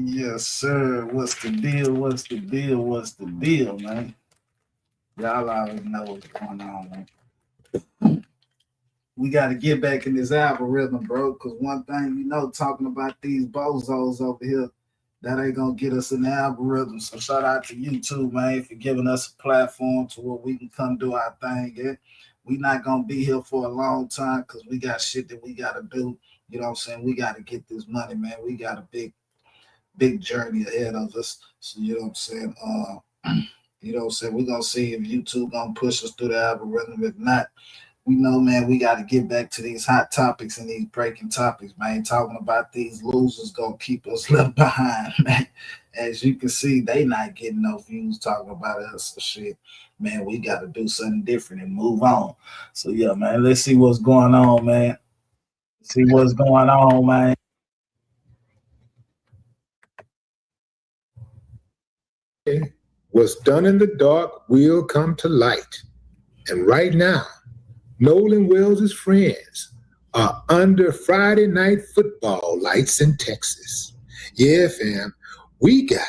Yes, sir. What's the deal? What's the deal? What's the deal, man? Y'all already know what's going on, man. We got to get back in this algorithm, bro. Because one thing talking about these bozos over here, that ain't gonna get us in the algorithm. So shout out to you too, man, for giving us a platform to where we can come do our thing. We not gonna be here for a long time because we got shit that we gotta do. You know what I'm saying? We gotta get this money, man. We got a big journey ahead of us. So you know what I'm saying? You know what I'm saying? We're gonna see if YouTube gonna push us through the algorithm. If not, we know, man, we got to get back to these hot topics and these breaking topics, man. Talking about these losers gonna keep us left behind, man. As you can see, they not getting no views talking about us or shit. Man, we got to do something different and move on. So yeah, man, let's see what's going on, man. See what's going on, man. What's done in the dark will come to light. And right now, Nolan Wells' friends are under Friday night football lights in Texas. Yeah, fam, we got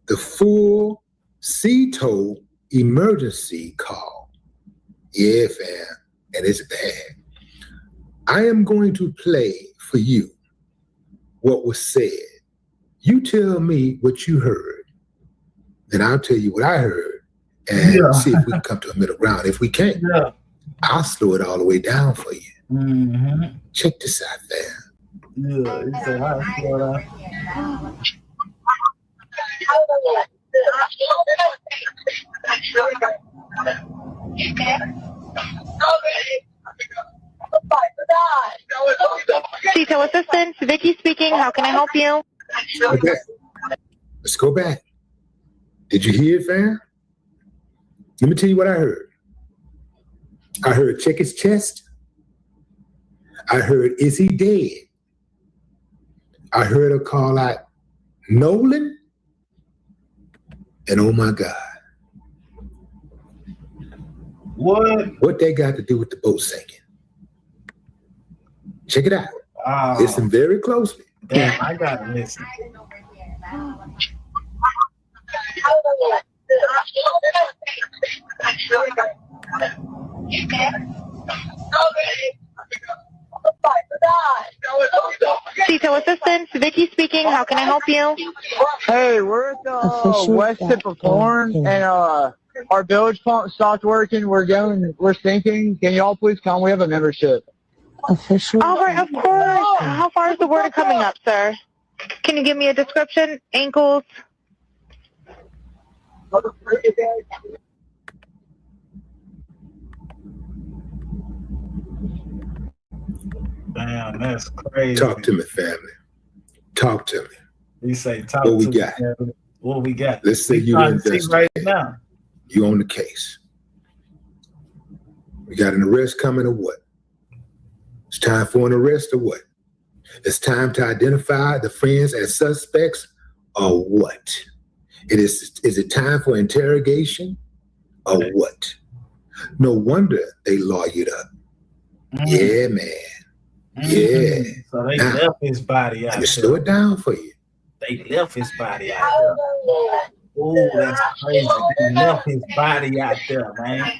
the full CTO emergency call. Yeah, fam, and it's bad. I am going to play for you what was said. You tell me what you heard, then I'll tell you what I heard, and see if we can come to a middle ground. If we can't, I'll slow it all the way down for you. Mm-hmm. Check this out there. Yeah, he said, I'll slow it down. CTO assistant, Vicky speaking. How can I help you? Okay. Let's go back. Did you hear it, fam? Let me tell you what I heard. I heard check his chest. I heard, is he dead? I heard her call out Nolan. And oh my God. What they got to do with the boat sinking? Check it out. Listen very closely. Damn, I gotta listen. CTO assistant, Vicky speaking. How can I help you? Hey, we're at the west tip of Horn, and our bilge pump stopped working. We're sinking. Can y'all please come? We have a membership. All right, of course. How far is the water coming up, sir? Can you give me a description? Ankles? Damn, that's crazy. Talk to me, family. Talk to me. We say talk what to we got? Me. What we got? Let's say you invested right now. You on the case. We got an arrest coming or what? It's time for an arrest or what? It's time to identify the friends as suspects or what? Is it time for interrogation or what? No wonder they lawyered up. Yeah, man. Yeah. So they left his body out there. Let me slow it down for you. They left his body out there. Oh, that's crazy. They left his body out there, man.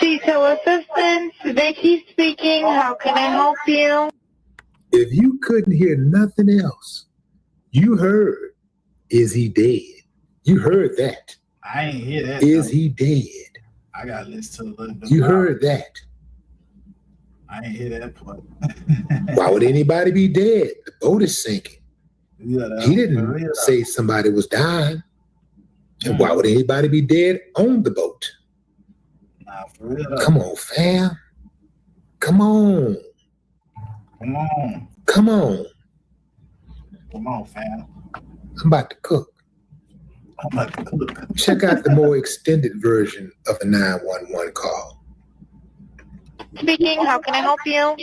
CTO assistant, Vicky speaking. How can I help you? If you couldn't hear nothing else, you heard, is he dead? You heard that. I ain't hear that. Is he dead? I got to listen to a little bit. You heard that. I ain't hear that part. Why would anybody be dead? The boat is sinking. Yeah, he didn't say somebody was dying. And why would anybody be dead on the boat? Nah, for real. Come on, fam. Come on. Come on. Come on. Come on, fam. I'm about to cook. I'm about to cook. Check out the more extended version of the 911 call. Speaking, how can I help you?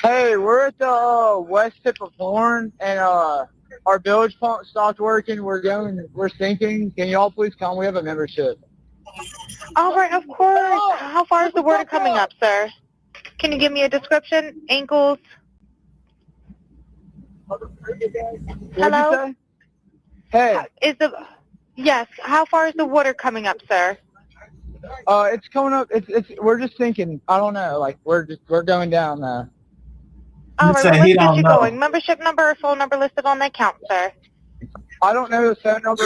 Hey, we're at the west tip of Horn, and our bilge pump stopped working. We're sinking. Can y'all please come? We have a membership. All right, of course. How far is the water coming up, sir? Can you give me a description? Ankles? Hello? Hey, Yes, how far is the water coming up, sir? it's coming up. We're just thinking. I don't know. Like we're going down. All right, say well, he let's get don't you know. going. Membership number or phone number listed on the account, sir. I don't know the phone number.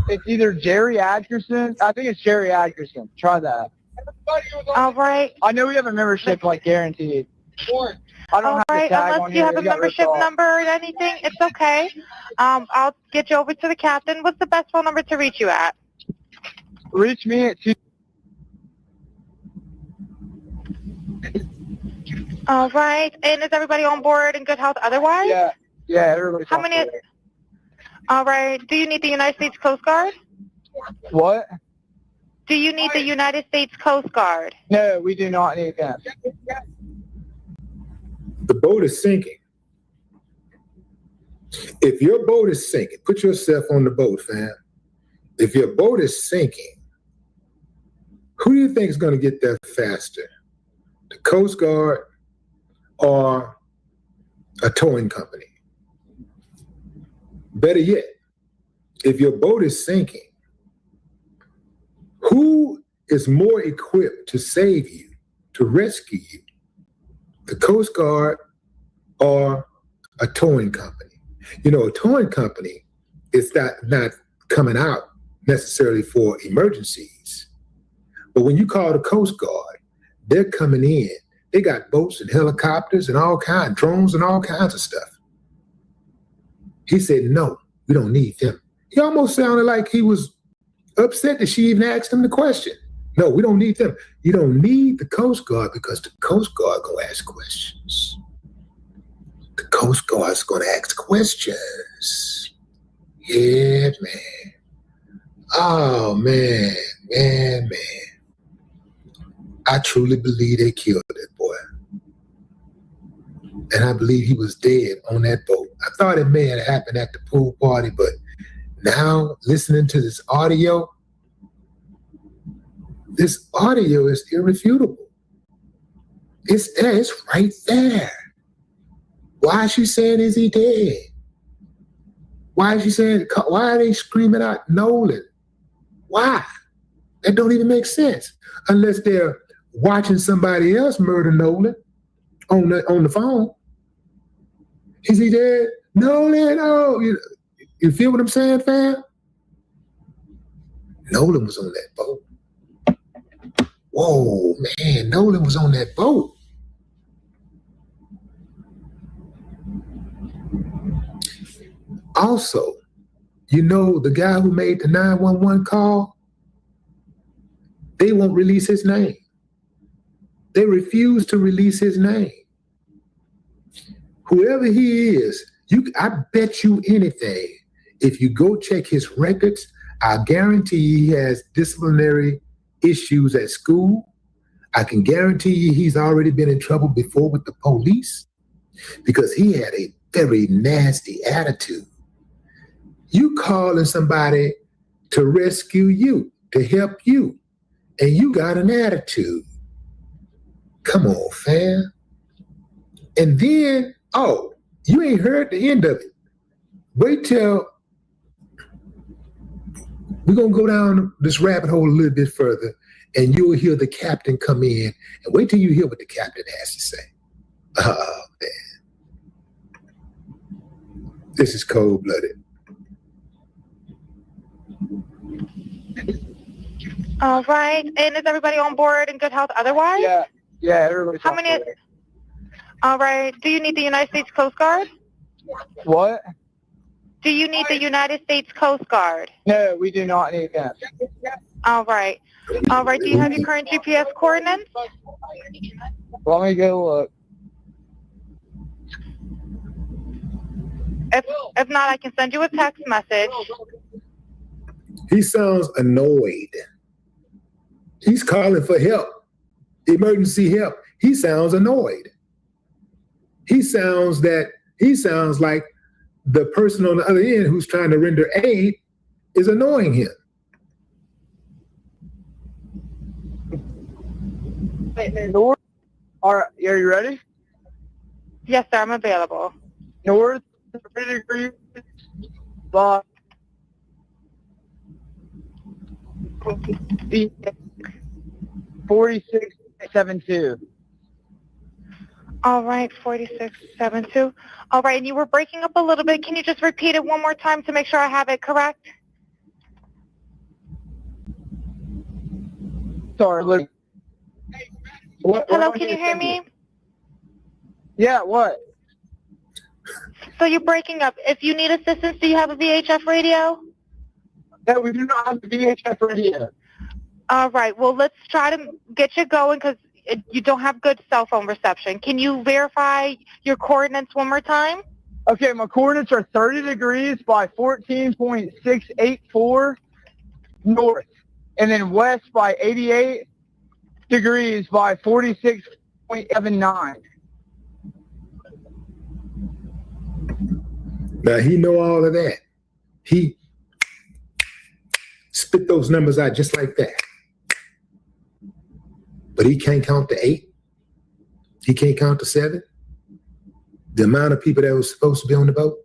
It's either Jerry Atkerson. I think it's Jerry Atkerson. Try that. All right. I know we have a membership like guaranteed. I don't All have the right, tag unless on you here. have a It got ripped membership off. number or anything, it's okay. I'll get you over to the captain. What's the best phone number to reach you at? Reach me at 2. All right, and is everybody on board in good health otherwise? Yeah, everybody's How on many? board. All right, do you need the United States Coast Guard? What? Do you need the United States Coast Guard? No, we do not need that. The boat is sinking. If your boat is sinking, put yourself on the boat, fam. If your boat is sinking, who do you think is going to get there faster? The Coast Guard or a towing company? Better yet, if your boat is sinking, who is more equipped to save you, to rescue you? The Coast Guard or a towing company? You know, a towing company is not coming out necessarily for emergencies. But when you call the Coast Guard, they're coming in. They got boats and helicopters and all kinds, drones and all kinds of stuff. He said, no, we don't need them. He almost sounded like he was upset that she even asked him the question. No, we don't need them. You don't need the Coast Guard because the Coast Guard gonna ask questions. The Coast Guard's gonna ask questions. Yeah, man. Oh, man. I truly believe they killed that boy. And I believe he was dead on that boat. I thought it may have happened at the pool party, but now listening to this audio is irrefutable. It's there, it's right there. Why is she saying, is he dead? Why are they screaming out Nolan? Why? That don't even make sense. Unless they're watching somebody else murder Nolan on the phone. Is he dead? Nolan, oh, you feel what I'm saying, fam? Nolan was on that boat. Whoa, man, Nolan was on that boat. Also, you know, the guy who made the 911 call, they won't release his name. They refuse to release his name. Whoever he is, I bet you anything, if you go check his records, I guarantee he has disciplinary issues at school. I can guarantee you he's already been in trouble before with the police because he had a very nasty attitude. You calling somebody to rescue you, to help you, and you got an attitude. Come on, fam. And then, oh, you ain't heard the end of it. Wait till we're going to go down this rabbit hole a little bit further, and you'll hear the captain come in, and wait till you hear what the captain has to say. Oh, man. This is cold-blooded. All right, and is everybody on board in good health otherwise? Yeah, everybody's How on many? board. All right, do you need the United States Coast Guard? What? Do you need the United States Coast Guard? No, we do not need that. All right. All right, do you have your current GPS coordinates? Let me go look. If not, I can send you a text message. He sounds annoyed. He's calling for help, emergency help. He sounds annoyed. He sounds like the person on the other end who's trying to render aid is annoying him. North, are you ready? Yes, sir, I'm available. North 30 degrees by 46.72. All right, 4672. All right, and you were breaking up a little bit. Can you just repeat it one more time to make sure I have it correct? Sorry, look. Hello, can you hear me? Yeah, what? So you're breaking up. If you need assistance, do you have a VHF radio? No, we do not have the VHF radio. All right, well, let's try to get you going because you don't have good cell phone reception. Can you verify your coordinates one more time? Okay, my coordinates are 30 degrees by 14.684 north, and then west by 88 degrees by 46.79. Now he know all of that. He spit those numbers out just like that. But he can't count to 8. He can't count to 7. The amount of people that was supposed to be on the boat.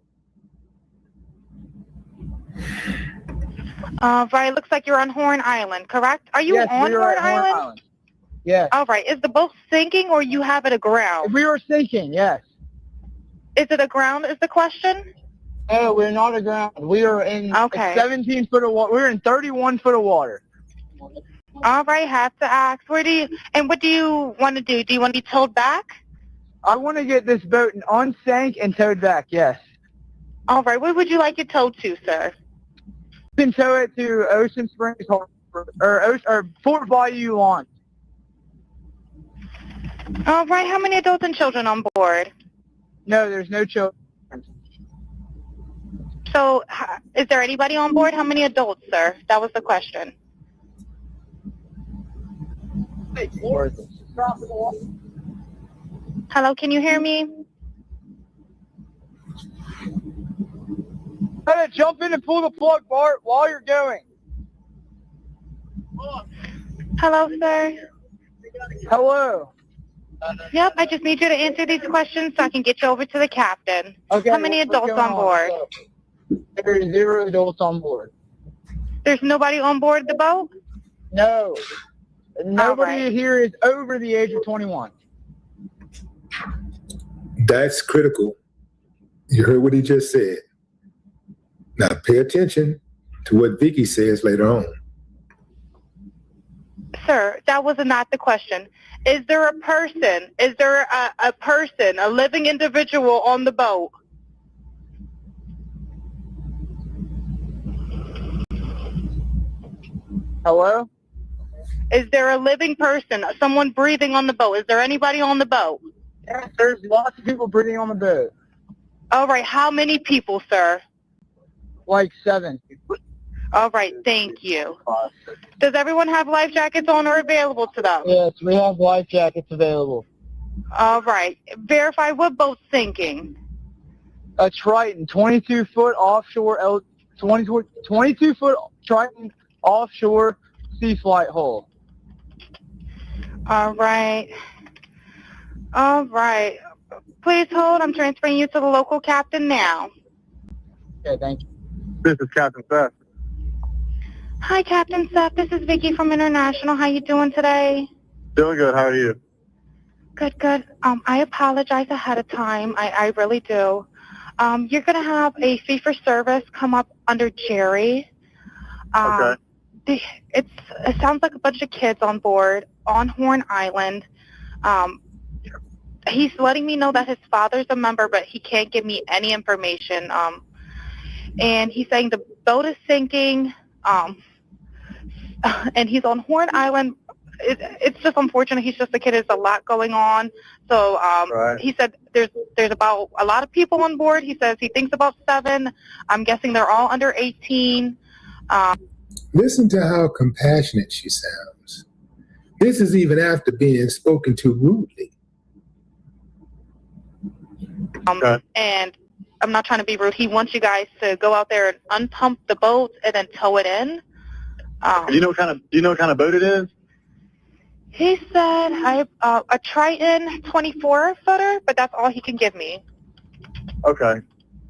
Right, looks like you're on Horn Island, correct? Are you Yes, on we are Horn at Horn Island? Island. Yes. All right, is the boat sinking or you have it aground? We are sinking, yes. Is it aground is the question? No, we're not aground. We are in Okay. 17 foot of water. We're in 31 foot of water. All right, have to ask. What do you want to do? Do you want to be towed back? I want to get this boat unsank and towed back, yes. All right, where would you like it towed to, sir? You can tow it to Ocean Springs Harbor, or Fort Bayou Lawn. All right, how many adults and children on board? No, there's no children. So, is there anybody on board? How many adults, sir? That was the question. Hello, can you hear me? Hey, jump in and pull the plug, Bart, while you're going. Hello, sir. Hello. Yep, I just need you to answer these questions so I can get you over to the captain. Okay. How many adults on board? There's 0 adults on board. There's nobody on board the boat? No. Nobody right. here is over the age of 21. That's critical. You heard what he just said. Now pay attention to what Vicky says later on. Sir, that was not the question. Is there a person? Is there a person, a living individual on the boat? Hello? Is there a living person, someone breathing on the boat? Is there anybody on the boat? Yes, there's lots of people breathing on the boat. All right, how many people, sir? Like 7. All right, thank you. Does everyone have life jackets on or available to them? Yes, we have life jackets available. All right, verify what boat's sinking. A Triton, 22-foot offshore, 22-foot Triton offshore sea flight hull. All right. All right. Please hold. I'm transferring you to the local captain now. Okay, thank you. This is Captain Seth. Hi, Captain Seth. This is Vicky from International. How you doing today? Doing good. How are you? Good, good. I apologize ahead of time. I really do. You're going to have a fee-for-service come up under Jerry. Okay. It sounds like a bunch of kids on board on Horn Island. He's letting me know that his father's a member, but he can't give me any information. And he's saying the boat is sinking, and he's on Horn Island. It's just unfortunate. He's just a kid. There's a lot going on. So Right. he said there's about a lot of people on board. He says he thinks about 7. I'm guessing they're all under 18. Listen to how compassionate she sounds. This is even after being spoken to rudely. Okay. And I'm not trying to be rude. He wants you guys to go out there and unpump the boat and then tow it in. Do you know what kind of boat it is? He said a Triton 24 footer, but that's all he can give me. Okay.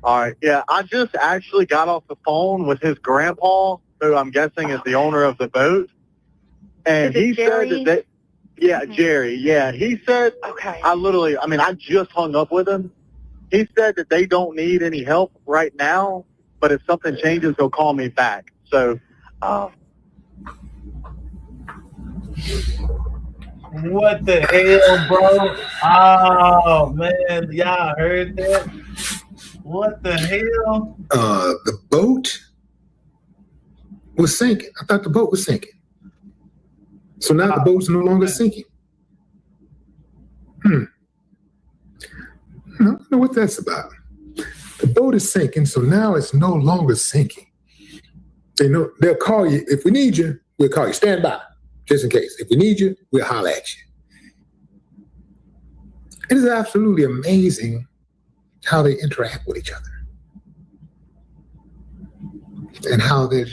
All right. Yeah, I just actually got off the phone with his grandpa, who I'm guessing is the owner of the boat. And Is it he Jerry? said that Jerry. Yeah, he said, Okay. I just hung up with him. He said that they don't need any help right now, but if something changes, he'll call me back. So, Oh, What the hell, bro? Oh man, y'all heard that? What the hell? The boat was sinking. I thought the boat was sinking. So now the boat's no longer sinking. I don't know what that's about. The boat is sinking, so now it's no longer sinking. They'll call you. If we need you, we'll call you. Stand by, just in case. If we need you, we'll holler at you. It is absolutely amazing how they interact with each other. And how they're,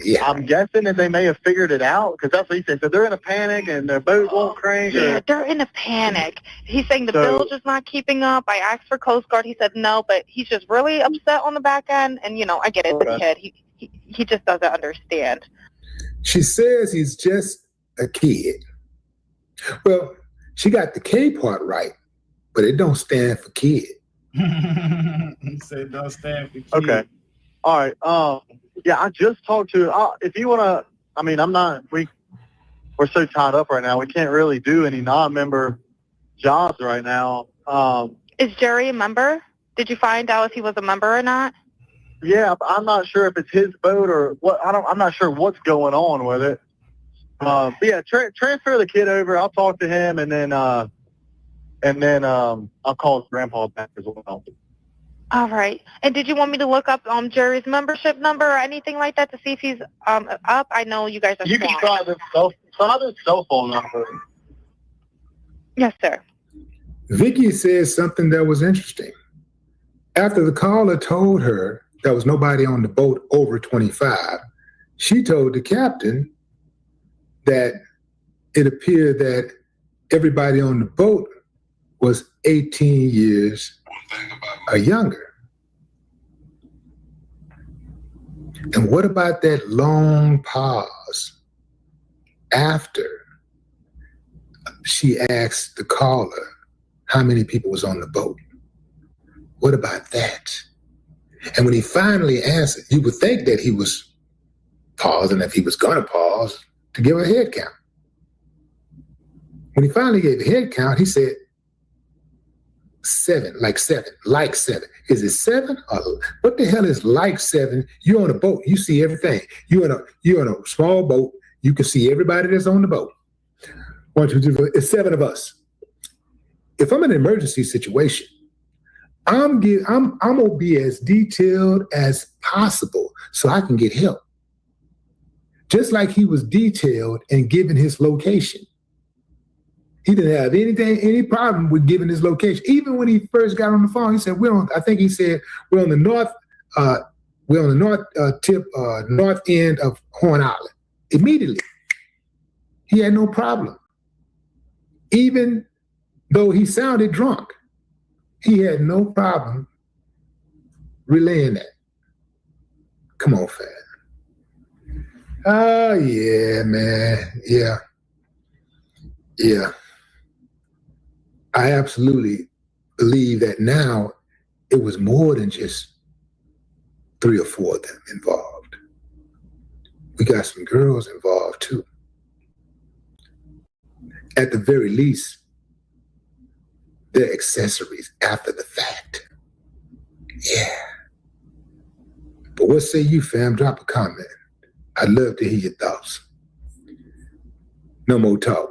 yeah. I'm guessing that they may have figured it out, because that's what he said. So they're in a panic and their boat won't crank. yeah, they're in a panic. He's saying the bilge is not keeping up. I asked for Coast Guard. He said no, but he's just really upset on the back end. And, I get it. The kid, he just doesn't understand. She says he's just a kid. Well, she got the K part right, but it don't stand for kid. He said don't stand for kids. Okay. All right. Yeah, I just talked to. If you want to, we're so tied up right now. We can't really do any non-member jobs right now. Is Jerry a member? Did you find out if he was a member or not? Yeah, I'm not sure if it's his boat or what. I'm not sure what's going on with it. But yeah, transfer the kid over. I'll talk to him, and then I'll call his grandpa back as well. All right. And did you want me to look up Jerry's membership number or anything like that to see if he's up? I know you guys are You can try this cell phone number. Yes, sir. Vicky says something that was interesting. After the caller told her there was nobody on the boat over 25, she told the captain that it appeared that everybody on the boat was 18 years or younger. And what about that long pause after she asked the caller how many people was on the boat? What about that? And when he finally answered, you would think that he was pausing, if he was going to pause, to give a head count. When he finally gave a head count, he said, seven. Is it seven? Or what the hell is like seven? You're on a boat. You see everything. You're in a small boat. You can see everybody that's on the boat. 1, 2, 3, 4. It's 7 of us. If I'm in an emergency situation, I'm gonna be as detailed as possible so I can get help. Just like he was detailed and given his location. He didn't have any problem with giving his location. Even when he first got on the phone, he said, we're on the north end of Horn Island. Immediately. He had no problem. Even though he sounded drunk, he had no problem relaying that. Come on, fam. Oh, yeah, man. Yeah. I absolutely believe that now it was more than just 3 or 4 of them involved. We got some girls involved too. At the very least, they're accessories after the fact. Yeah. But what say you, fam? Drop a comment. I'd love to hear your thoughts. No more talk.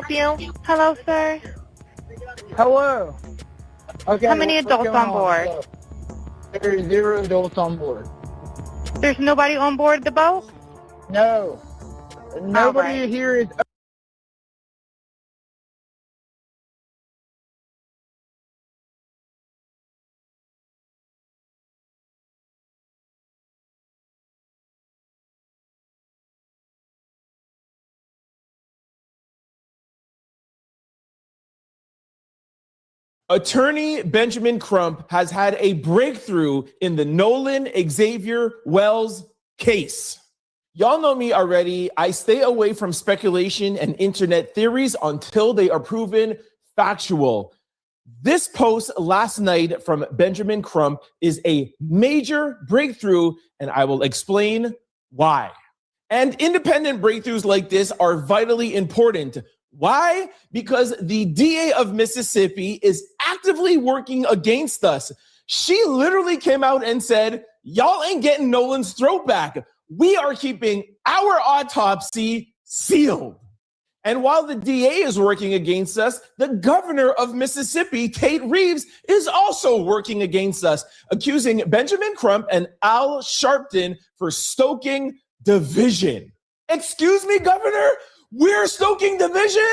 help you? Hello, sir. Hello. Okay. How many what's adults going on board? So, there's 0 adults on board. There's nobody on board the boat? No. Nobody right. here is. Attorney Benjamin Crump has had a breakthrough in the Nolan Xavier Wells case. Y'all know me already. I stay away from speculation and internet theories until they are proven factual. This post last night from Benjamin Crump is a major breakthrough, and I will explain why. And independent breakthroughs like this are vitally important. Why? Because the DA of Mississippi is actively working against us. She literally came out and said, y'all ain't getting Nolan's throat back. We are keeping our autopsy sealed. And while the DA is working against us, the governor of Mississippi, Tate Reeves, is also working against us, accusing Benjamin Crump and Al Sharpton for stoking division. Excuse me, Governor? We're stoking division?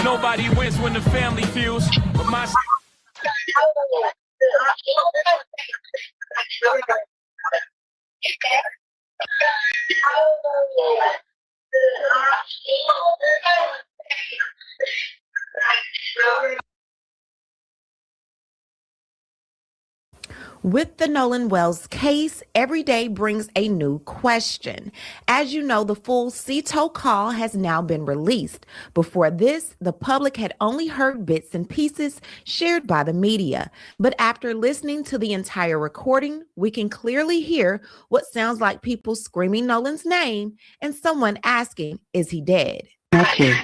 Nobody wins when the family feels, but my With the Nolan Wells case, every day brings a new question. As you know, the full CTO call has now been released. Before this, the public had only heard bits and pieces shared by the media. But after listening to the entire recording, we can clearly hear what sounds like people screaming Nolan's name and someone asking, is he dead? Okay.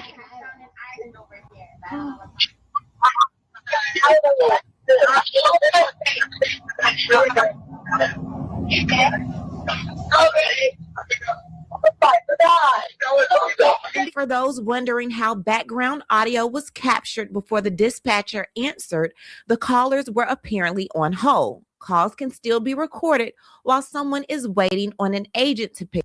And for those wondering how background audio was captured before the dispatcher answered, the callers were apparently on hold. Calls can still be recorded while someone is waiting on an agent to pick.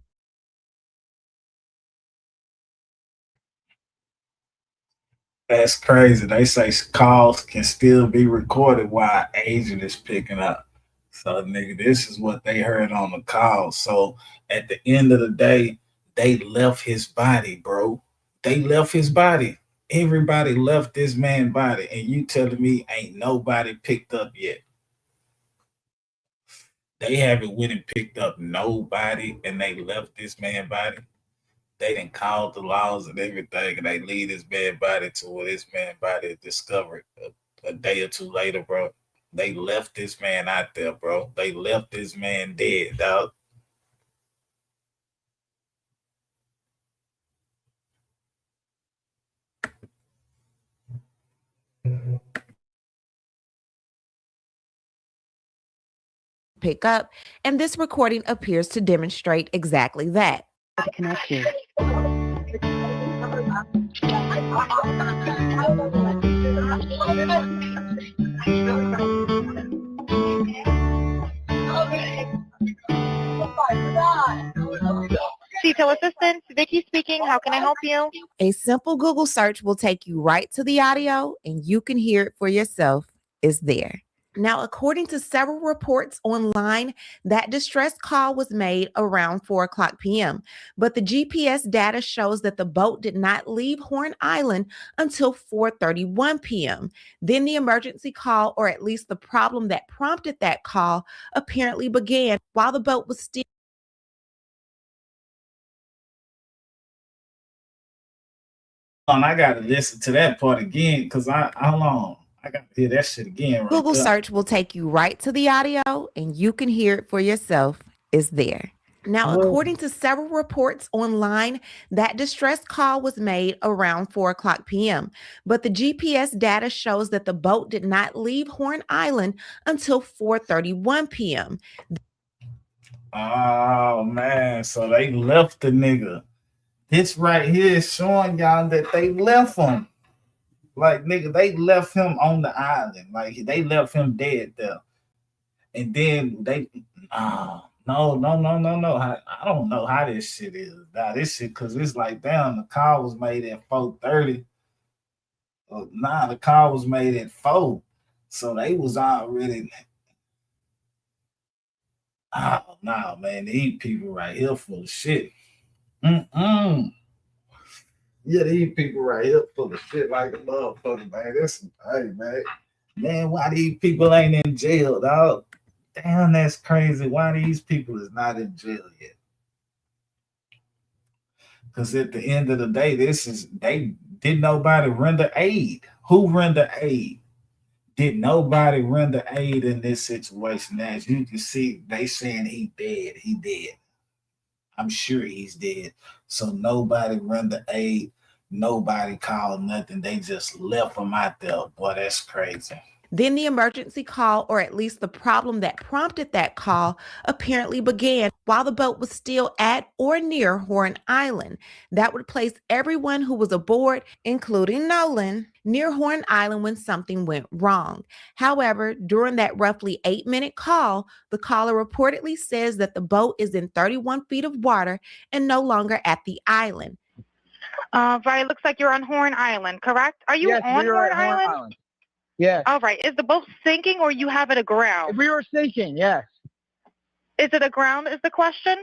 That's crazy. They say calls can still be recorded while an agent is picking up. So, nigga, this is what they heard on the call. So, at the end of the day, they left his body, bro. They left his body. Everybody left this man's body. And you telling me ain't nobody picked up yet. They haven't went and picked up nobody and they left this man's body. They didn't call the laws and everything, and they leave this man's body to where this man's body is discovered a day or two later, bro. They left this man out there, bro. They left this man dead, dog. Pick up, and this recording appears to demonstrate exactly that. Connect you. CTO Assistant, Vicky speaking. How can I help you? A simple Google search will take you right to the audio and you can hear it for yourself. It's there. Now, according to several reports online, that distress call was made around 4:00 p.m., but the GPS data shows that the boat did not leave Horn Island until 4:31 p.m. Then the emergency call, or at least the problem that prompted that call, apparently began while the boat was still. And I gotta listen to that part again because hold on. I gotta hear that shit again. Right Google there. search will take you right to the audio and you can hear it for yourself. It's there. Now, according to several reports online, that distress call was made around 4:00 p.m., but the GPS data shows that the boat did not leave Horn Island until 4:31 p.m. Oh man, so they left the nigga. This right here is showing y'all that they left him. Like, nigga, they left him on the island. Like, they left him dead there. And then they, no. I don't know how this shit is. Nah, this shit, because it's like, damn, the call was made at 4:30. The call was made at 4. So they was already, oh, no, man, these people right here full of shit. Yeah, these people right here full of shit like a motherfucker, man. Hey, man, why these people ain't in jail, dog? Damn, that's crazy. Why these people is not in jail yet? Because at the end of the day, did nobody render aid? Who render aid? Did nobody render aid in this situation? As you can see, they saying he dead. He dead. I'm sure he's dead. So nobody rendered aid. Nobody called nothing. They just left him out there. Boy, that's crazy. Then the emergency call, or at least the problem that prompted that call, apparently began while the boat was still at or near Horn Island. That would place everyone who was aboard, including Nolan, near Horn Island when something went wrong. However, during that roughly 8-minute call, the caller reportedly says that the boat is in 31 feet of water and no longer at the island. Right, looks like you're on Horn Island, correct? Are you Yes, on we are Horn at Horn Island? Island. Yes. All right. Is the boat sinking or you have it aground? We were sinking, yes. Is it aground is the question?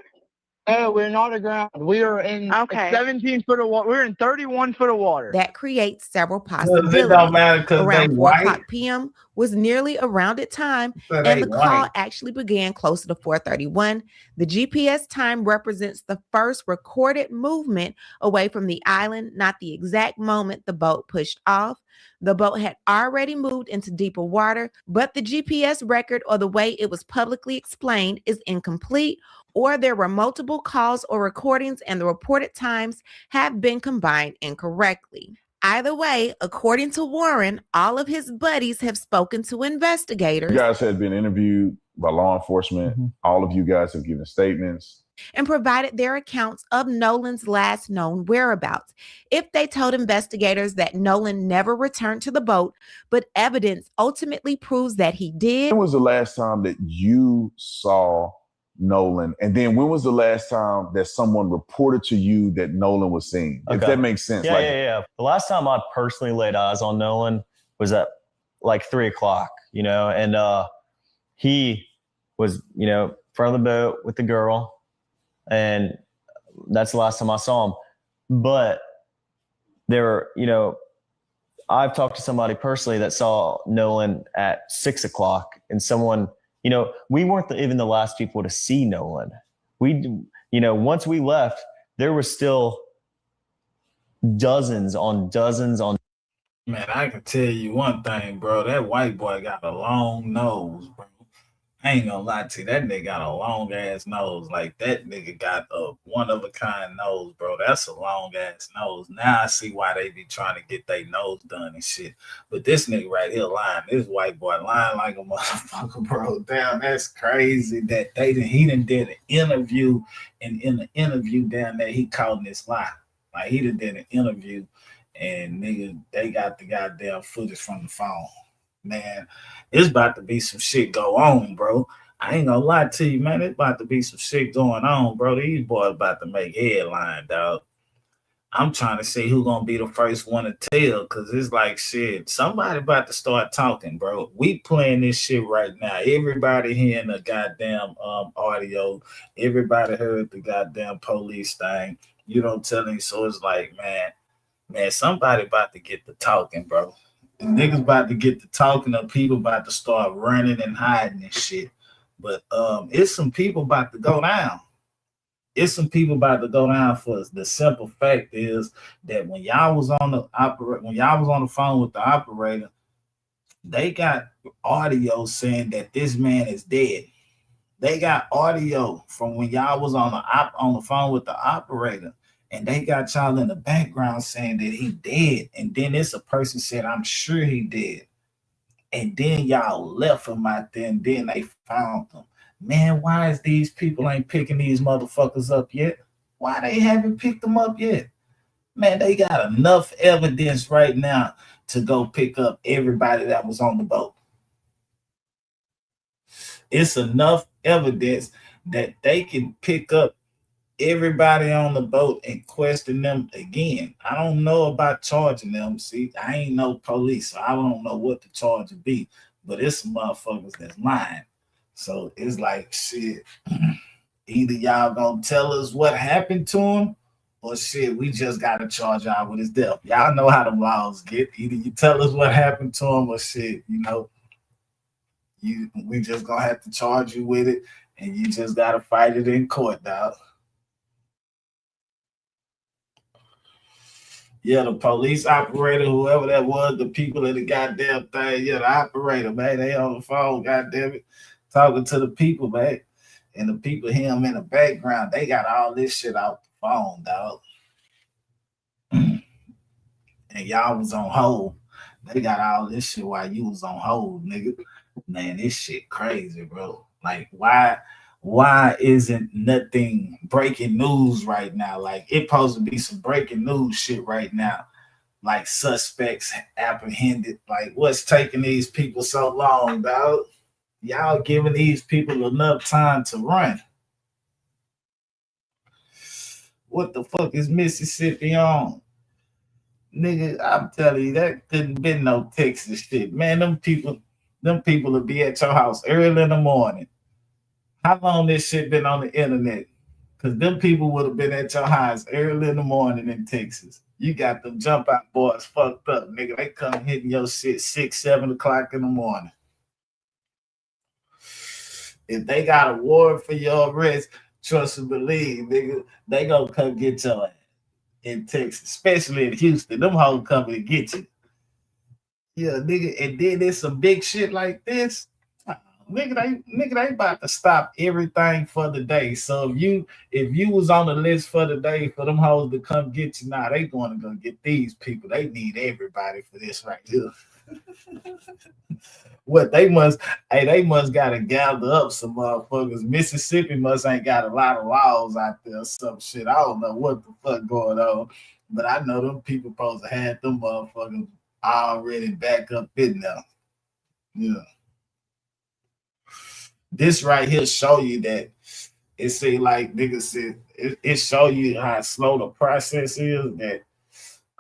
No, we're not aground. We are in 17 foot of water. We're in 31 foot of water. That creates several Well, possibilities. it don't matter because Around they 4:00 white. p.m. was nearly a rounded time, So and they the call white. actually began closer to 4:31. The GPS time represents the first recorded movement away from the island, not the exact moment the boat pushed off. The boat had already moved into deeper water, but the GPS record, or the way it was publicly explained, is incomplete, or there were multiple calls or recordings and the reported times have been combined incorrectly. Either way, according to Warren, all of his buddies have spoken to investigators. You guys had been interviewed by law enforcement. Mm-hmm. All of you guys have given statements and provided their accounts of Nolan's last known whereabouts. If they told investigators that Nolan never returned to the boat, but evidence ultimately proves that he did. When was the last time that you saw Nolan? And then when was the last time that someone reported to you that Nolan was seen? Okay. If that makes sense. Yeah. The last time I personally laid eyes on Nolan was at like 3:00, and he was, in front of the boat with the girl. And that's the last time I saw him. But there were, I've talked to somebody personally that saw Nolan at 6:00, and someone, we weren't even the last people to see Nolan. Once we left, there were still dozens on dozens on. Man, I can tell you one thing, bro. That white boy got a long nose, bro. I ain't gonna lie to you. That nigga got a long ass nose. Like, that nigga got a one of a kind nose, bro. That's a long ass nose. Now I see why they be trying to get their nose done and shit. But this nigga right here lying. This white boy lying like a motherfucker, bro. Damn, that's crazy that he done did an interview, and in the interview down there, he called this lie. Like, he done did an interview, and nigga, they got the goddamn footage from the phone. Man, it's about to be some shit go on, bro. I ain't gonna lie to you, man. It's about to be some shit going on, bro. These boys about to make headline, dog. I'm trying to see who gonna be the first one to tell, cause it's like shit. Somebody about to start talking, bro. We playing this shit right now. Everybody hearing the goddamn audio. Everybody heard the goddamn police thing. You don't tell me, so it's like, man, somebody about to get the talking, bro. The niggas about to get the talking, and people about to start running and hiding and shit. But it's some people about to go down. It's some people about to go down for us. The simple fact is that when y'all was on the phone with the operator, they got audio saying that this man is dead. They got audio from when y'all was on the phone with the operator, and they got y'all in the background saying that he dead. And then it's a person said, "I'm sure he dead." And then y'all left him out there, and then they found him. Man, why is these people ain't picking these motherfuckers up yet? Why they haven't picked them up yet? Man, they got enough evidence right now to go pick up everybody that was on the boat. It's enough evidence that they can pick up everybody on the boat and question them again. I don't know about charging them. See, I ain't no police, so I don't know what the charge would be. But it's some motherfuckers that's lying. So it's like, shit, either y'all gonna tell us what happened to him, or shit, we just gotta charge y'all with his death. Y'all know how the laws get. Either you tell us what happened to him, or shit, we just gonna have to charge you with it, and you just gotta fight it in court, dog. Yeah, the police operator, whoever that was, the people in the goddamn thing, yeah, the operator, man, they on the phone, goddamn it, talking to the people, man. And the people hear them in the background, they got all this shit out the phone, dog. And y'all was on hold. They got all this shit while you was on hold, nigga. Man, this shit crazy, bro. Like, why isn't nothing breaking news right now? Like, it supposed to be some breaking news shit right now. Like, suspects apprehended. Like, what's taking these people so long, dog? Y'all giving these people enough time to run. What the fuck is Mississippi on? Nigga, I'm telling you, that couldn't been no Texas shit. Man, them people will be at your house early in the morning. How long this shit been on the internet? Because them people would have been at your house early in the morning in Texas. You got them jump out boys fucked up, nigga. They come hitting your shit 6, 7 o'clock in the morning. If they got a warrant for your arrest, trust and believe, nigga, they gonna come get your ass in Texas, especially in Houston. Them hoes coming to get you. Yeah, nigga, and then there's some big shit like this. Nigga, they about to stop everything for the day. So if you was on the list for the day for them hoes to come get you, now they going to go get these people. They need everybody for this right here. What they must gotta gather up some motherfuckers. Mississippi must ain't got a lot of laws out there or some shit. I don't know what the fuck going on, but I know them people supposed to have them motherfuckers already back up in there. Yeah. This right here show you that it seems like niggas said it show you how slow the process is. That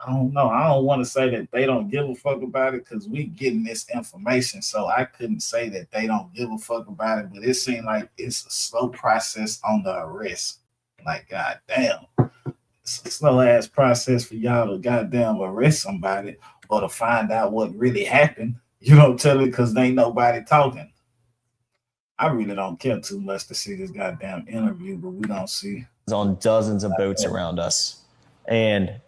I don't know. I don't want to say that they don't give a fuck about it because we getting this information. So I couldn't say that they don't give a fuck about it, but it seemed like it's a slow process on the arrest. Like, goddamn. It's a slow ass process for y'all to goddamn arrest somebody or to find out what really happened. You don't tell it because ain't nobody talking. I really don't care too much to see this goddamn interview, but we don't see. On dozens of boats around us. And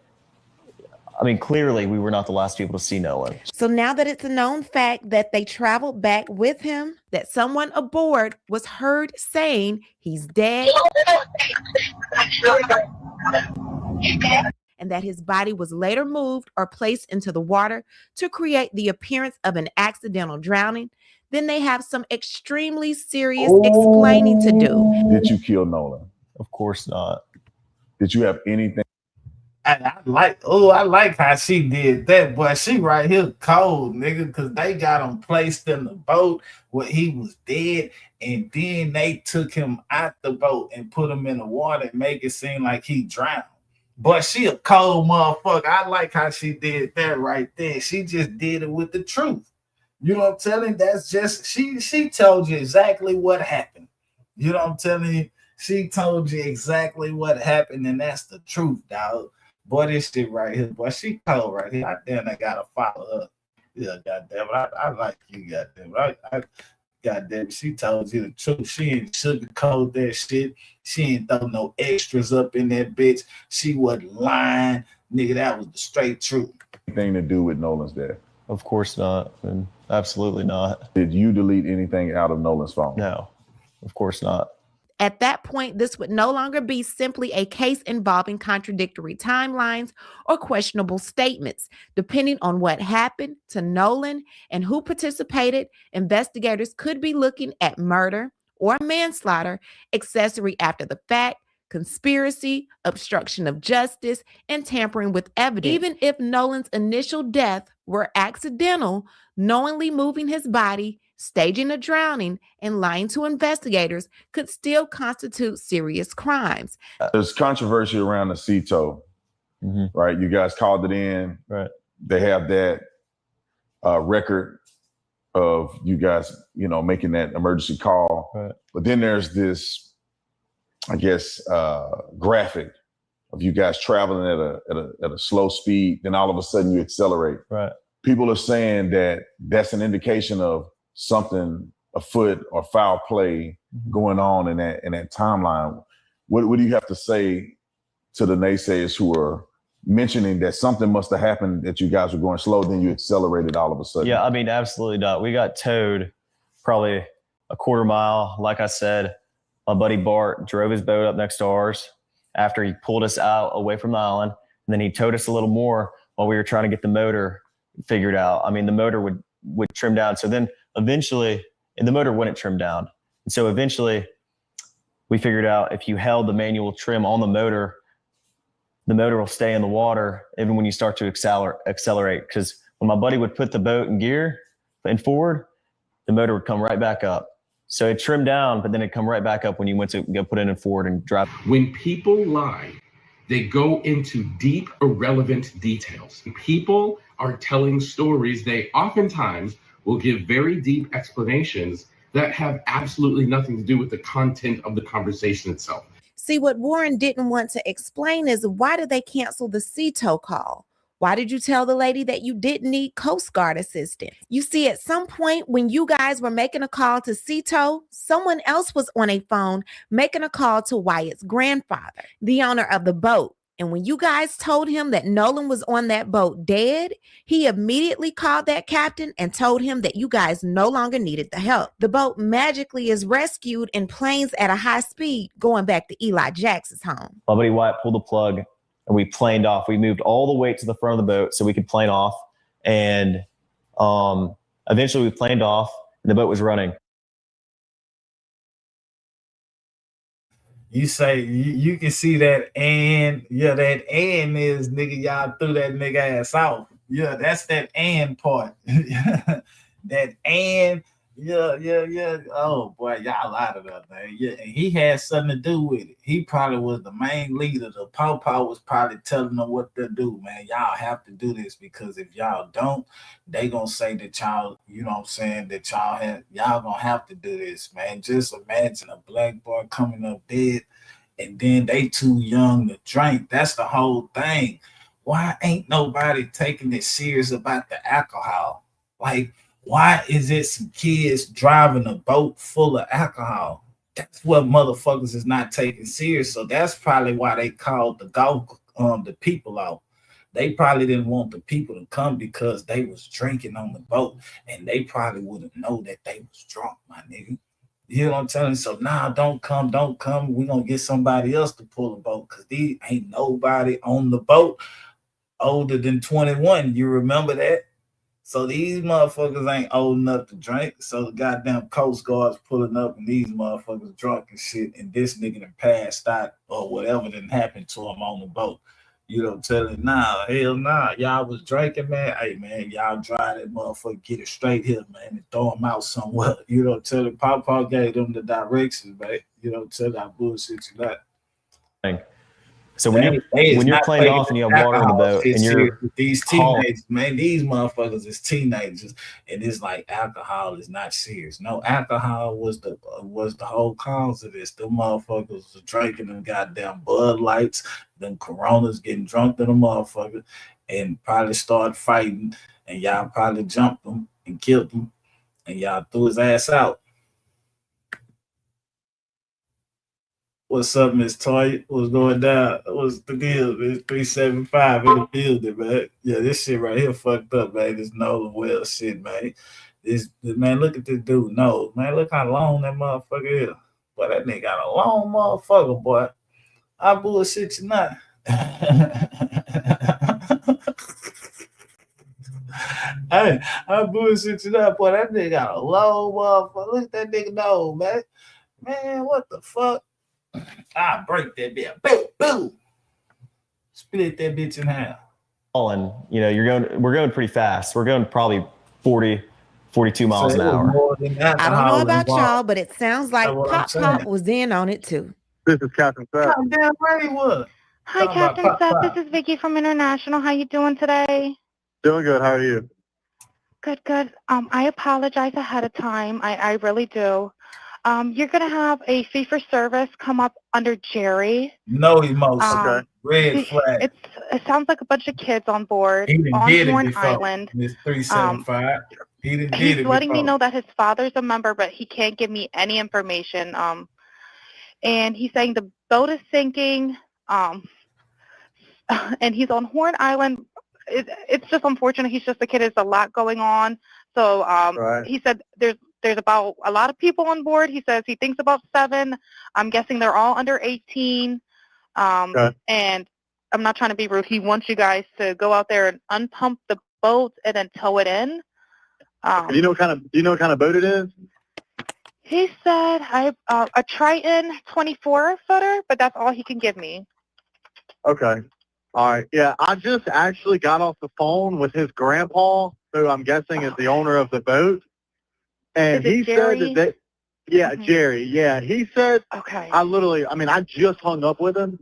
I mean, clearly we were not the last people to see Nolan. So now that it's a known fact that they traveled back with him, that someone aboard was heard saying he's dead, and that his body was later moved or placed into the water to create the appearance of an accidental drowning, then they have some extremely serious explaining to do. Did you kill Nolan? Of course not. Did you have anything? I like how she did that, but she right here cold, nigga, because they got him placed in the boat where he was dead, and then they took him out the boat and put him in the water and make it seem like he drowned. But she a cold motherfucker. I like how she did that right there. She just did it with the truth. You know what I'm telling you? That's just she told you exactly what happened. You know what I'm telling you? She told you exactly what happened, and that's the truth, dog. Boy, this shit right here, boy, she cold right here. I damn, I gotta follow her. Yeah, goddamn it. I like you, goddamn it. Goddamn it, she told you the truth. She ain't sugarcoat that shit. She ain't throw no extras up in that bitch. She wasn't lying. Nigga, that was the straight truth. Anything to do with Nolan's death? Of course not. And absolutely not. Did you delete anything out of Nolan's phone? No, of course not. At that point, this would no longer be simply a case involving contradictory timelines or questionable statements. Depending on what happened to Nolan and who participated, investigators could be looking at murder or manslaughter, accessory after the fact, conspiracy, obstruction of justice, and tampering with evidence. Even if Nolan's initial death were accidental, knowingly moving his body, staging a drowning, and lying to investigators could still constitute serious crimes. There's controversy around the CETO, right? You guys called it in. Right. They have that record of you guys, making that emergency call. Right. But then there's this, I guess, graphic of you guys traveling at a slow speed. Then all of a sudden you accelerate. Right. People are saying that that's an indication of something afoot or foul play going on in that timeline. What do you have to say to the naysayers who are mentioning that something must have happened, that you guys were going slow, then you accelerated all of a sudden? Yeah, I mean, absolutely not. We got towed probably a quarter mile. Like I said, my buddy Bart drove his boat up next to ours after he pulled us out away from the island. And then he towed us a little more while we were trying to get the motor figured out. I mean, the motor would trim down. So then eventually, and the motor wouldn't trim down. And so eventually we figured out if you held the manual trim on the motor will stay in the water even when you start to accelerate. Because when my buddy would put the boat in gear and forward, the motor would come right back up. So it trimmed down, but then it'd come right back up when you went to go put it in forward and drive. When people lie, they go into deep, irrelevant details. People are telling stories. They oftentimes will give very deep explanations that have absolutely nothing to do with the content of the conversation itself. See, what Warren didn't want to explain is, why did they cancel the CETO call? Why did you tell the lady that you didn't need Coast Guard assistance? You see, at some point when you guys were making a call to CETO, someone else was on a phone making a call to Wyatt's grandfather, the owner of the boat. And when you guys told him that Nolan was on that boat dead, he immediately called that captain and told him that you guys no longer needed the help. The boat magically is rescued in planes at a high speed going back to Eli Jackson's home. My buddy Wyatt pulled the plug and we planed off. We moved all the way to the front of the boat so we could plane off. And eventually we planed off and the boat was running. You say you can see that, and that and is nigga, y'all threw that nigga ass off. Yeah, that's that and part. That and yeah. Oh boy, y'all out of that, man. Yeah, and he had something to do with it. He probably was the main leader. The Pawpaw was probably telling them what to do, man. Y'all have to do this, because if y'all don't, they gonna say that y'all, you know what I'm saying, that y'all gonna have to do this, man. Just imagine a black boy coming up dead, and then they too young to drink. That's the whole thing. Why ain't nobody taking it serious about the alcohol? Like, why is it some kids driving a boat full of alcohol? That's what motherfuckers is not taking serious. So that's probably why they called the people out. They probably didn't want the people to come because they was drinking on the boat, and they probably wouldn't know that they was drunk, my nigga. You know what I'm telling you? So nah, don't come. We're gonna get somebody else to pull the boat, because these ain't nobody on the boat older than 21. You remember that? So these motherfuckers ain't old enough to drink. So the goddamn Coast Guard's pulling up, and these motherfuckers drunk and shit, and this nigga done passed out or whatever done happened to him on the boat. You know, telling nah, hell nah. Y'all was drinking, man. Hey man, y'all dry that motherfucker, get it straight here, man, and throw him out somewhere. You know, telling Papa gave them the directions, man. You know, tell that bullshit you that. So when you're cleaned off and you have water in the boat and you're with these teenagers, man, these motherfuckers is teenagers, and it's like alcohol is not serious. No, alcohol was the whole cause of this. The motherfuckers was drinking them goddamn Bud Lights, them Coronas, getting drunk to the motherfucker, and probably start fighting, and y'all probably jumped them and killed him, and y'all threw his ass out. What's up, Miss Toy? What's going down? What's the deal? It's 375 in the building, man. Yeah, this shit right here fucked up, man. This Nolan Wells shit, man. This man, look at this dude. No, man, look how long that motherfucker is. Boy, that nigga got a long motherfucker, boy. I bullshit you not. Hey, I bullshit you not, boy. That nigga got a long motherfucker. Look at that nigga nose, man. Man, what the fuck? I break that bitch. Boom, boom. Split that bitch in half. And we're going pretty fast. We're going probably 40, 42 miles an hour. I don't know about y'all, but it sounds like Pop was in on it too. This is Captain Seth. Damn right he was. Hi, Captain Seth. This is Vicky from International. How you doing today? Doing good. How are you? Good, good. I apologize ahead of time. I really do. You're going to have a fee for service come up under Jerry. No emotion. Okay. Red flag. It sounds like a bunch of kids on board He didn't on get it Horn before. Island. Miss 375. He didn't get it He's letting me before. know that his father's a member, but he can't give me any information. And he's saying the boat is sinking. And he's on Horn Island. It's just unfortunate. He's just a kid. There's a lot going on. So Right. he said there's about a lot of people on board. He says he thinks about 7. I'm guessing they're all under 18. Okay. And I'm not trying to be rude. He wants you guys to go out there and unpump the boat and then tow it in. Do you know what kind of boat it is? He said a Triton 24-footer, but that's all he can give me. Okay. All right. Yeah, I just actually got off the phone with his grandpa, who I'm guessing is the owner of the boat. And Is it he Jerry? said that Jerry. Yeah, he said, Okay. I just hung up with him.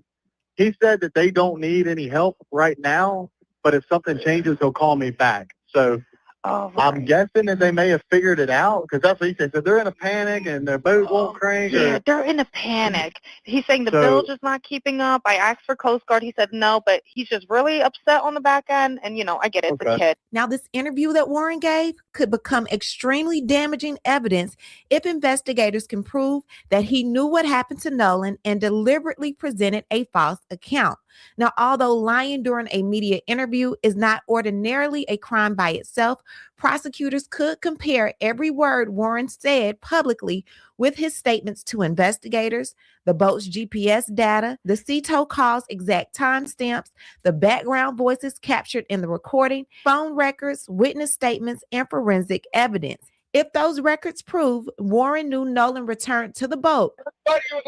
He said that they don't need any help right now, but if something changes, he'll call me back. So Oh, right. I'm guessing that they may have figured it out, because that's what he said. So they're in a panic and their boat won't crank. Yeah, they're in a panic. He's saying the bilge is not keeping up. I asked for Coast Guard. He said no, but he's just really upset on the back end. And, I get it. It's a kid. Now, this interview that Warren gave could become extremely damaging evidence if investigators can prove that he knew what happened to Nolan and deliberately presented a false account. Now, although lying during a media interview is not ordinarily a crime by itself, prosecutors could compare every word Warren said publicly with his statements to investigators, the boat's GPS data, the sea tow call's exact timestamps, the background voices captured in the recording, phone records, witness statements, and forensic evidence. If those records prove Warren knew Nolan returned to the boat.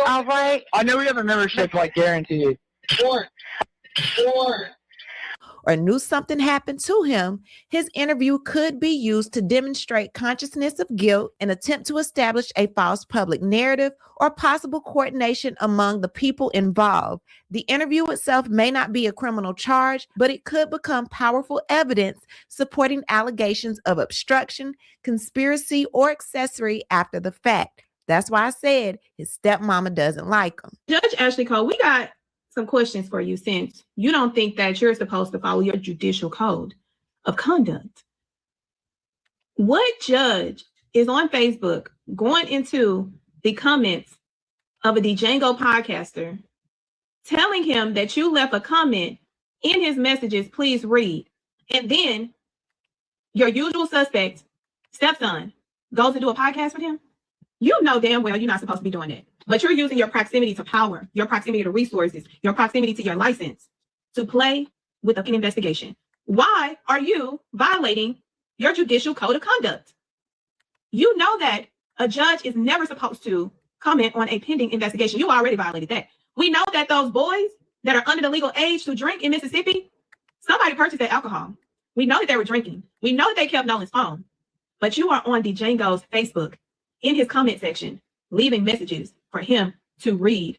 All right. I know we have a membership, guaranteed. Or knew something happened to him, his interview could be used to demonstrate consciousness of guilt, an attempt to establish a false public narrative, or possible coordination among the people involved. The interview itself may not be a criminal charge, but it could become powerful evidence supporting allegations of obstruction, conspiracy, or accessory after the fact. That's why I said his stepmama doesn't like him. Judge Ashley Cole, we got some questions for you, since you don't think that you're supposed to follow your judicial code of conduct. What judge is on Facebook going into the comments of a Django podcaster telling him that you left a comment in his messages, please read, and then your usual suspect, stepson, goes to do a podcast with him? You know damn well you're not supposed to be doing that. But you're using your proximity to power, your proximity to resources, your proximity to your license to play with an investigation. Why are you violating your judicial code of conduct? You know that a judge is never supposed to comment on a pending investigation. You already violated that. We know that those boys that are under the legal age to drink in Mississippi, somebody purchased that alcohol. We know that they were drinking. We know that they kept Nolan's phone. But you are on Django's Facebook in his comment section, leaving messages for him to read.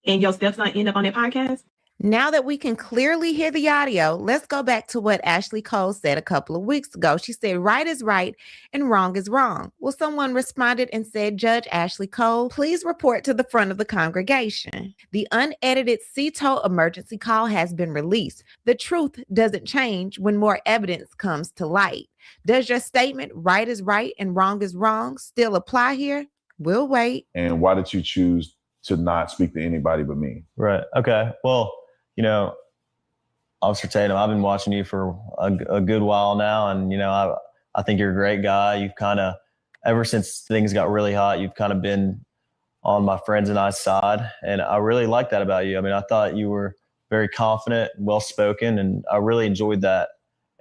And your stepson end up on that podcast? Now that we can clearly hear the audio, let's go back to what Ashley Cole said a couple of weeks ago. She said, right is right and wrong is wrong. Well, someone responded and said, Judge Ashley Cole, please report to the front of the congregation. The unedited CETO emergency call has been released. The truth doesn't change when more evidence comes to light. Does your statement, right is right and wrong is wrong, still apply here? We'll wait. And why did you choose to not speak to anybody but me? Right. Okay. Well, you know, Officer Tatum, I've been watching you for a good while now. And, you know, I think you're a great guy. You've kind of, ever since things got really hot, you've kind of been on my friends and I's side. And I really like that about you. I mean, I thought you were very confident, well-spoken, and I really enjoyed that.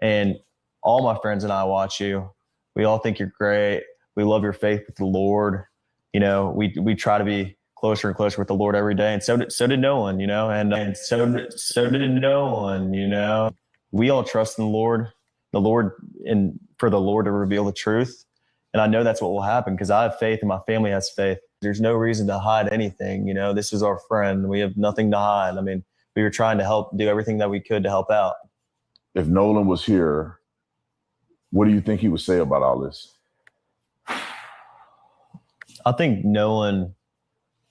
And all my friends and I watch you. We all think you're great. We love your faith with the Lord. You know, we try to be closer and closer with the Lord every day. And so did Nolan, you know, and so did Nolan, you know. We all trust in the Lord, and for the Lord to reveal the truth. And I know that's what will happen because I have faith and my family has faith. There's no reason to hide anything. You know, this is our friend. We have nothing to hide. I mean, we were trying to do everything that we could to help out. If Nolan was here, what do you think he would say about all this? I think Nolan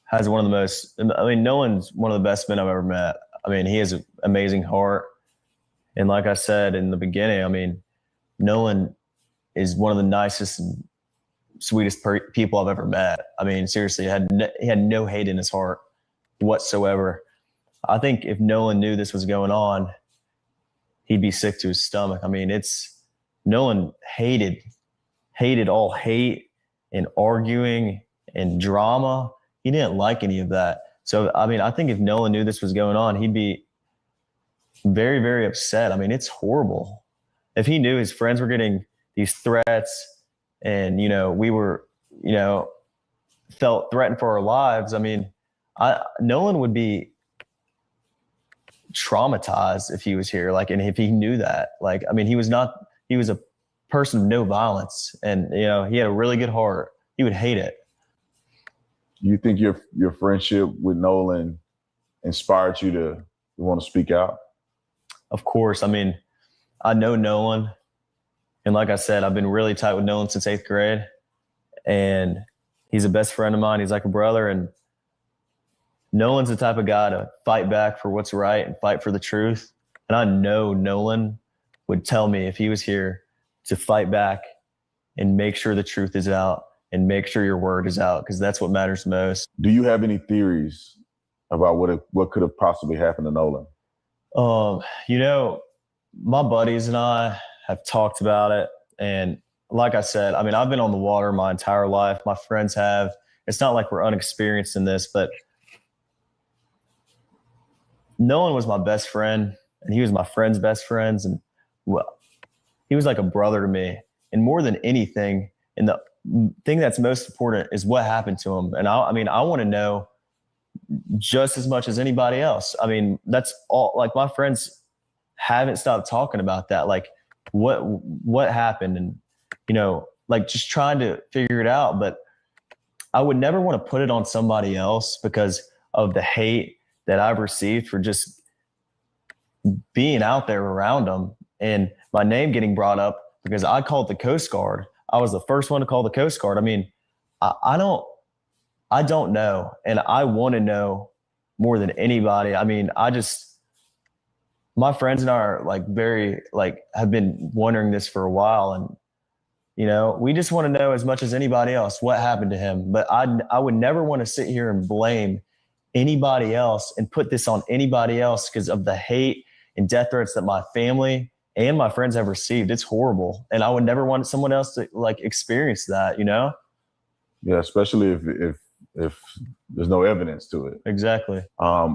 has Nolan's one of the best men I've ever met. I mean, he has an amazing heart. And like I said in the beginning, I mean, Nolan is one of the nicest and sweetest people I've ever met. I mean, seriously, he had no hate in his heart whatsoever. I think if Nolan knew this was going on, he'd be sick to his stomach. I mean, Nolan hated all hate and arguing and drama. He didn't like any of that. So, I mean, I think if Nolan knew this was going on, he'd be very, very upset. I mean, it's horrible. If he knew his friends were getting these threats and, you know, we were, you know, felt threatened for our lives, I mean, Nolan would be traumatized if he was here. Like, and if he knew that, like, I mean, he was a person of no violence, and, you know, he had a really good heart. He would hate it. You think your friendship with Nolan inspired you to want to speak out? Of course. I mean, I know Nolan. And like I said, I've been really tight with Nolan since 8th grade. And he's a best friend of mine. He's like a brother. And Nolan's the type of guy to fight back for what's right and fight for the truth. And I know Nolan would tell me if he was here to fight back and make sure the truth is out and make sure your word is out, because that's what matters most. Do you have any theories about what could have possibly happened to Nolan? You know, my buddies and I have talked about it. And like I said, I mean, I've been on the water my entire life. My friends have. It's not like we're unexperienced in this, but Nolan was my best friend, and he was my friend's best friends. And well, he was like a brother to me. And more than anything, and the thing that's most important is what happened to him. And I mean, I want to know just as much as anybody else. I mean, that's all. Like, my friends haven't stopped talking about that. Like, what happened, and, you know, like, just trying to figure it out. But I would never want to put it on somebody else because of the hate that I've received for just being out there around them, and my name getting brought up because I called the Coast Guard. I was the first one to call the Coast Guard. I mean, I don't know. And I want to know more than anybody. I mean, my friends and I are like have been wondering this for a while. And, you know, we just want to know as much as anybody else what happened to him. But I would never want to sit here and blame anybody else and put this on anybody else because of the hate and death threats that my family and my friends have received. It's horrible. And I would never want someone else to like experience that, you know? Yeah, especially if there's no evidence to it. Exactly.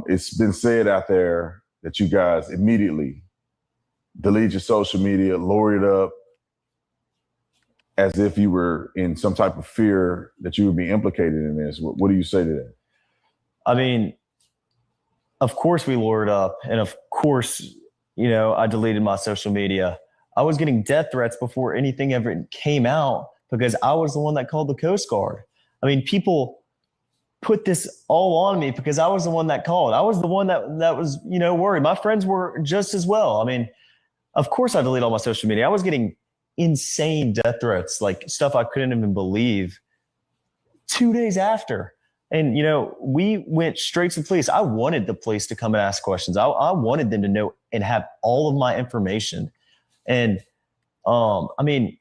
It's been said out there that you guys immediately delete your social media, lower it up, as if you were in some type of fear that you would be implicated in this. What do you say to that? I mean, of course we lured up, and of course, you know, I deleted my social media. I was getting death threats before anything ever came out because I was the one that called the Coast Guard. I mean, people put this all on me because I was the one that called. I was the one that was, you know, worried. My friends were just as well. I mean, of course I deleted all my social media. I was getting insane death threats, like stuff I couldn't even believe 2 days after. And, you know, we went straight to the police. I wanted the police to come and ask questions. I wanted them to know and have all of my information. And, I mean,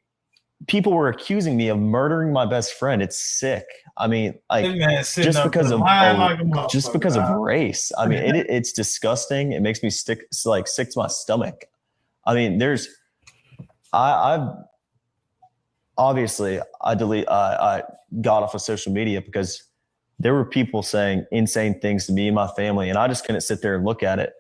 people were accusing me of murdering my best friend. It's sick. I mean, like just because of race. I mean, it's disgusting. It makes me sick to my stomach. I mean, I got off of social media because there were people saying insane things to me and my family, and I just couldn't sit there and look at it.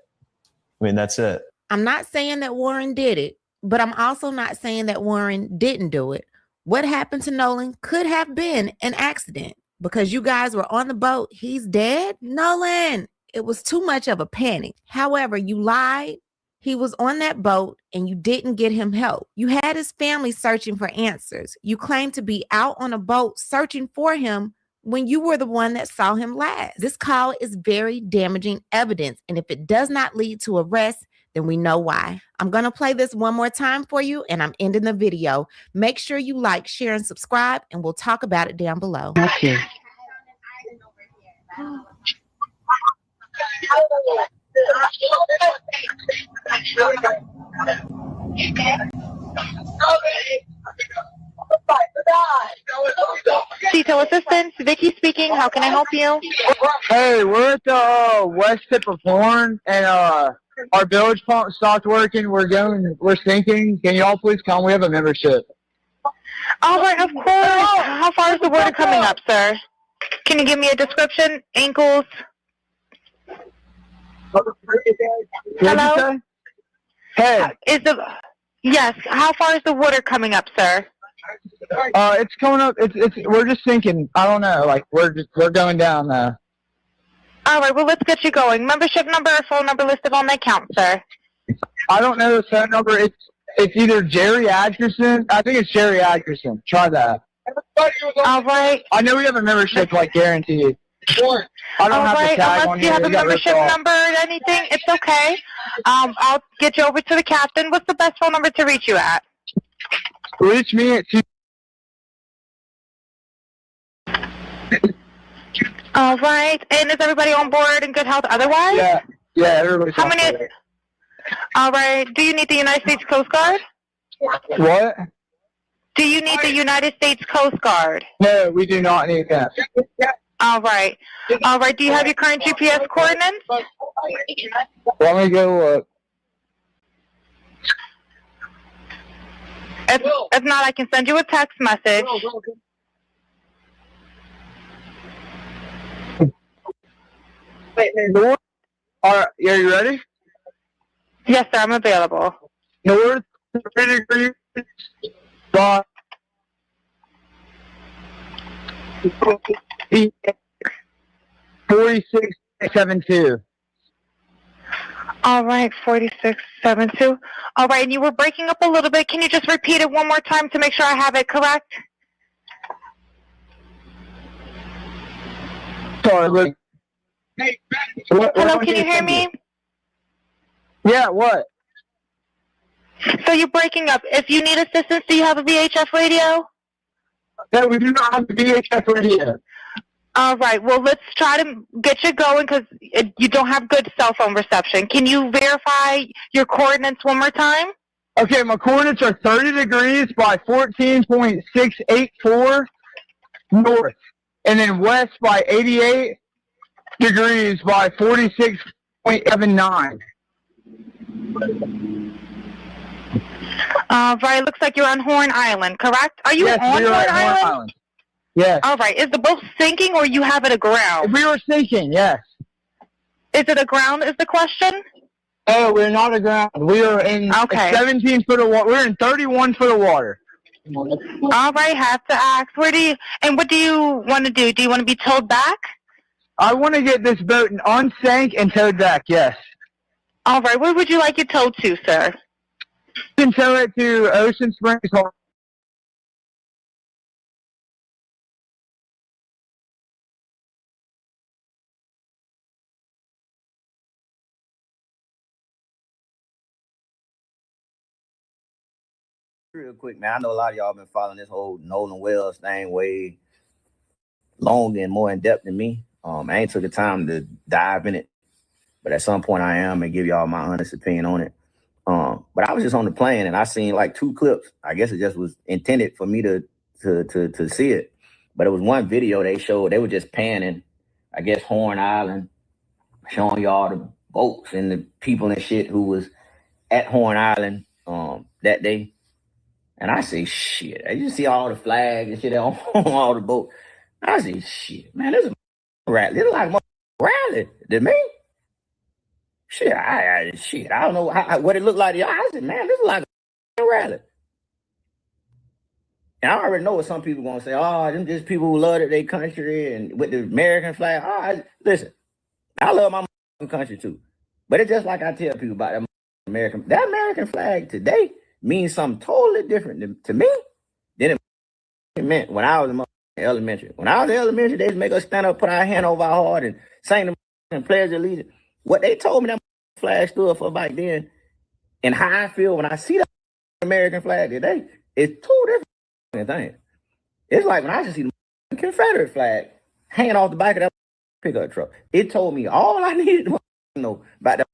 I mean, that's it. I'm not saying that Warren did it, but I'm also not saying that Warren didn't do it. What happened to Nolan could have been an accident because you guys were on the boat. He's dead. Nolan, it was too much of a panic. However, you lied. He was on that boat and you didn't get him help. You had his family searching for answers. You claimed to be out on a boat searching for him when you were the one that saw him last. This call is very damaging evidence, and if it does not lead to arrest, then we know why. I'm going to play this one more time for you, and I'm ending the video. Make sure you like, share, and subscribe, and we'll talk about it down below. Okay. CETO Assistance, Vicky speaking. How can I help you? Hey, we're at the west tip of Horn, and our bilge pump stopped working. We're sinking. Can y'all please come? We have a membership. All right, of course. How far is the water coming up, sir? Can you give me a description? Ankles? Hello? Hey. Yes, how far is the water coming up, sir? It's coming up. We're just sinking. I don't know. Like we're going down now. All right, well, let's get you going. Membership number or phone number listed on the account, sir. I don't know the phone number. It's either Jerry Atkinson. I think it's Jerry Atkinson. Try that. All right. I know we have a membership, like guaranteed. I don't have the tag on unless you have a membership number or anything, it's okay. I'll get you over to the captain. What's the best phone number to reach you at? Reach me at 2. All right. And is everybody on board in good health otherwise? Yeah, everybody's How many? All right. Do you need the United States Coast Guard? What? Do you need the United States Coast Guard? No, we do not need that. All right. All right. Do you have your current GPS coordinates? Let me go look. If not, I can send you a text message. Are you ready? Yes, sir. I'm available. North 3 degrees. 4672. All right, 4672. All right, and you were breaking up a little bit. Can you just repeat it one more time to make sure I have it correct? Sorry, Hello, can you hear me? Yeah, what? So you're breaking up. If you need assistance, do you have a VHF radio? No, we do not have a VHF radio. All right, well, let's try to get you going because you don't have good cell phone reception. Can you verify your coordinates one more time? Okay, my coordinates are 30 degrees by 14.684 north, and then west by 88 degrees by 46.79. Right, looks like you're on Horn Island, correct? Are you yes, on Horn Island? Yes. All right, is the boat sinking or you have it aground? We were sinking, yes. Is it aground is the question? Oh, we're not aground. We are in 17 foot of water. We're in 31 foot of water. All right, have to ask. What do you want to do? Do you want to be towed back? I want to get this boat unsank and towed back, yes. All right, where would you like it towed to, sir? You can tow it to Ocean Springs. Real quick, man. I know a lot of y'all been following this whole Nolan Wells thing way longer and more in depth than me. I ain't took the time to dive in it, but at some point I am and give y'all my honest opinion on it. But I was just on the plane and I seen like 2 clips. I guess it just was intended for me to see it. But it was one video they showed. They were just panning, I guess, Horn Island, showing y'all the boats and the people and shit who was at Horn Island that day. And I say, shit. You see all the flags and shit on all the boats. I say, shit, man, this is a rally. This is like a rally to me. Shit, I don't know what it looked like to y'all. I said, man, this is like a rally. And I already know what some people gonna say. Oh, them just people who love their country and with the American flag. Oh, listen, I love my country too. But it's just like I tell people about that American flag today means something totally different to me than it meant when I was in elementary. When I was in elementary, they used to make us stand up, put our hand over our heart, and sing the pledge of allegiance. What they told me that flag stood for back then, and how I feel when I see the American flag today, it's 2 different things. It's like when I just see the Confederate flag hanging off the back of that pickup truck. It told me all I needed to know about that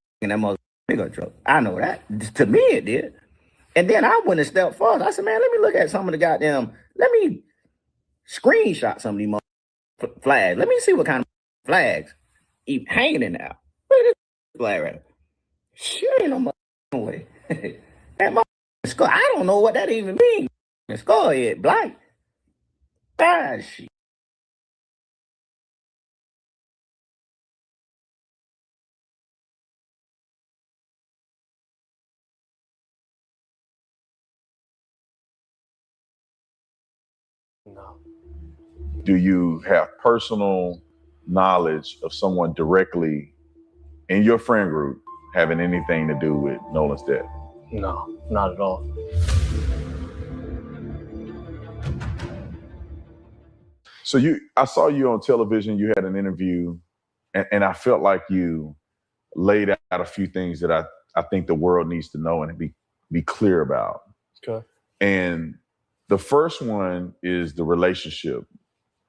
pickup truck. I know that. To me, it did. And then I went a step further. I said, man, let me look at some of the let me screenshot some of these flags. Let me see what kind of flags even hanging in there. Look at this flag right there. Shit, ain't no way. That skull, I don't know what that even means. The skull head black. Ah, shit. No. Do you have personal knowledge of someone directly in your friend group having anything to do with Nolan's death? No, not at all. So I saw you on television, you had an interview, and I felt like you laid out a few things that I think the world needs to know and be clear about. Okay. And the first one is the relationship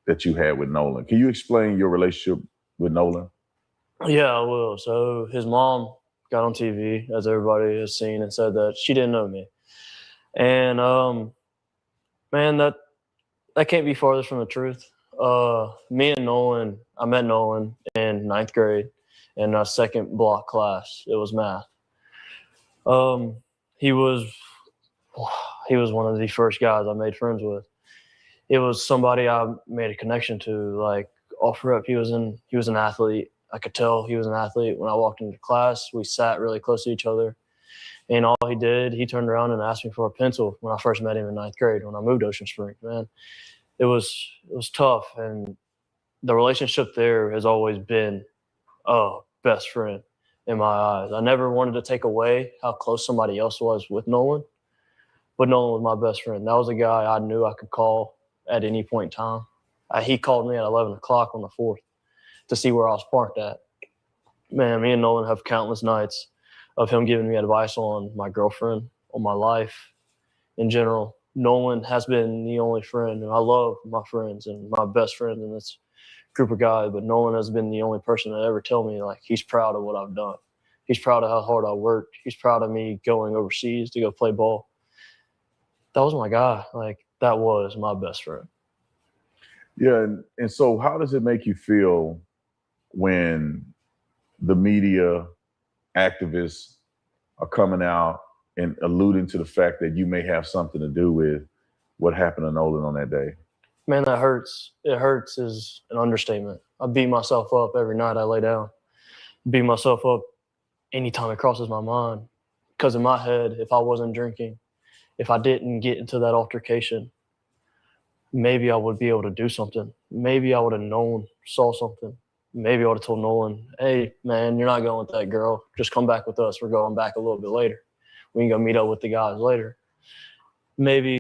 that you had with Nolan. Can you explain your relationship with Nolan? Yeah, I will. So his mom got on TV, as everybody has seen, and said that she didn't know me. And man, that can't be farthest from the truth. Me and Nolan, I met Nolan in 9th grade in our 2nd block class. It was math. He was one of the first guys I made friends with. It was somebody I made a connection to. Like off rip, he was an athlete. I could tell he was an athlete when I walked into class. We sat really close to each other. And all he did, he turned around and asked me for a pencil when I first met him in 9th grade when I moved to Ocean Springs. Man, it was tough. And the relationship there has always been best friend in my eyes. I never wanted to take away how close somebody else was with Nolan, but Nolan was my best friend. That was a guy I knew I could call at any point in time. He called me at 11 o'clock on the 4th to see where I was parked at. Man, me and Nolan have countless nights of him giving me advice on my girlfriend, on my life in general. Nolan has been the only friend, and I love my friends and my best friend in this group of guys, but Nolan has been the only person that ever tell me like he's proud of what I've done. He's proud of how hard I worked. He's proud of me going overseas to go play ball. That was my guy. Like, that was my best friend. Yeah, and so how does it make you feel when the media, activists are coming out and alluding to the fact that you may have something to do with what happened to Nolan on that day? Man, that hurts. It hurts is an understatement. I beat myself up every night I lay down. Beat myself up anytime it crosses my mind. Because in my head, if I wasn't drinking, if I didn't get into that altercation, maybe I would be able to do something. Maybe I would have saw something. maybe I would have told Nolan, hey, man, you're not going with that girl. Just come back with us. We're going back a little bit later. We can go meet up with the guys later. Maybe